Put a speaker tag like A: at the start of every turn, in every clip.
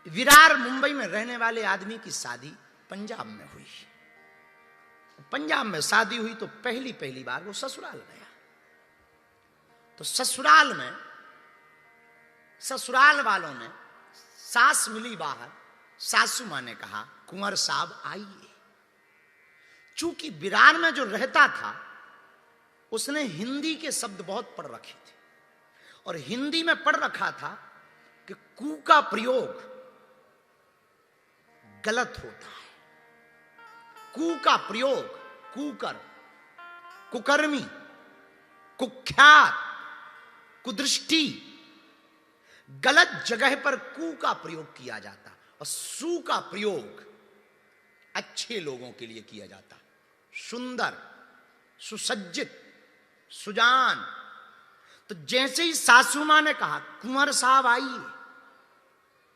A: विरार मुंबई में रहने वाले आदमी की शादी पंजाब में हुई। पंजाब में शादी हुई तो पहली बार वो ससुराल गया। तो ससुराल में ससुराल वालों ने, सास मिली बाहर, सासू मां ने कहा कुंवर साहब आइए। चूंकि विरार में जो रहता था उसने हिंदी के शब्द बहुत पढ़ रखे थे और हिंदी में पढ़ रखा था कि कू का प्रयोग गलत होता है। कू का प्रयोग, कुकर, कुकर्मी, कुख्यात, कुदृष्टि, गलत जगह पर कू का प्रयोग किया जाता और सू का प्रयोग अच्छे लोगों के लिए किया जाता। सुंदर, सुसज्जित, सुजान। तो जैसे ही सासू मां ने कहा कुंवर साहब आइए,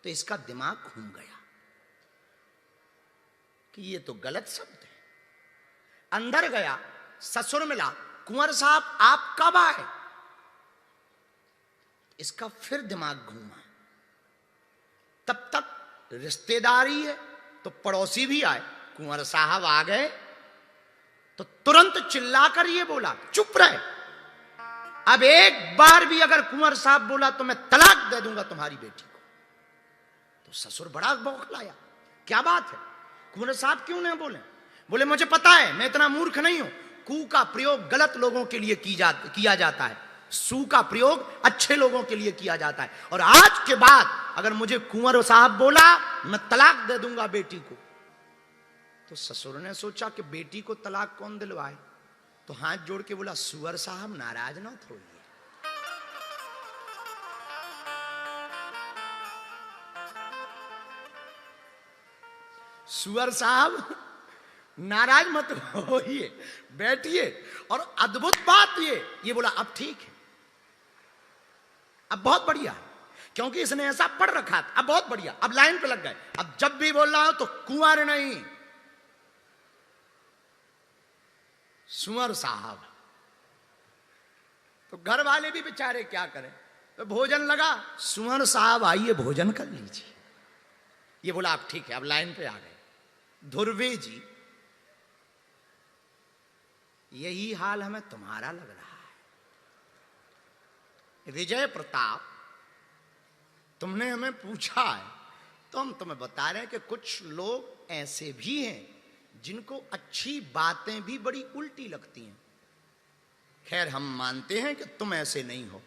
A: तो इसका दिमाग घूम गया कि ये तो गलत शब्द है। अंदर गया, ससुर मिला, कुंवर साहब आप कब आए? इसका फिर दिमाग घूमा। तब तक रिश्तेदारी है तो पड़ोसी भी आए, कुंवर साहब आ गए। तो तुरंत चिल्लाकर ये बोला चुप रहे, अब एक बार भी अगर कुंवर साहब बोला तो मैं तलाक दे दूंगा तुम्हारी बेटी को। तो ससुर बड़ा बौखलाया, क्या बात है कुंवर साहब क्यों नहीं बोले? बोले मुझे पता है, मैं इतना मूर्ख नहीं हूं। कू का प्रयोग गलत लोगों के लिए किया जाता है, सू का प्रयोग अच्छे लोगों के लिए किया जाता है। और आज के बाद अगर मुझे कुंवर साहब बोला मैं तलाक दे दूंगा बेटी को। तो ससुर ने सोचा कि बेटी को तलाक कौन दिलवाए, तो हाथ जोड़ के बोला सुअर साहब नाराज ना होइए। सुअर साहब नाराज मत होइए, बैठिए। और अद्भुत बात ये बोला अब ठीक है, अब बहुत बढ़िया है, क्योंकि इसने ऐसा पढ़ रखा था। अब बहुत बढ़िया, अब लाइन पे लग गए। अब जब भी बोल रहा हो तो कुंवर नहीं, सुअर साहब। तो घर वाले भी बेचारे क्या करें, तो भोजन लगा, सुअर साहब आइए भोजन कर लीजिए। ये बोला अब ठीक है, अब लाइन पे आ गए। ध्रुवे जी यही हाल हमें तुम्हारा लग रहा है। विजय प्रताप, तुमने हमें पूछा है तो हम तुम्हें बता रहे हैं कि कुछ लोग ऐसे भी हैं जिनको अच्छी बातें भी बड़ी उल्टी लगती हैं। खैर हम मानते हैं कि तुम ऐसे नहीं हो।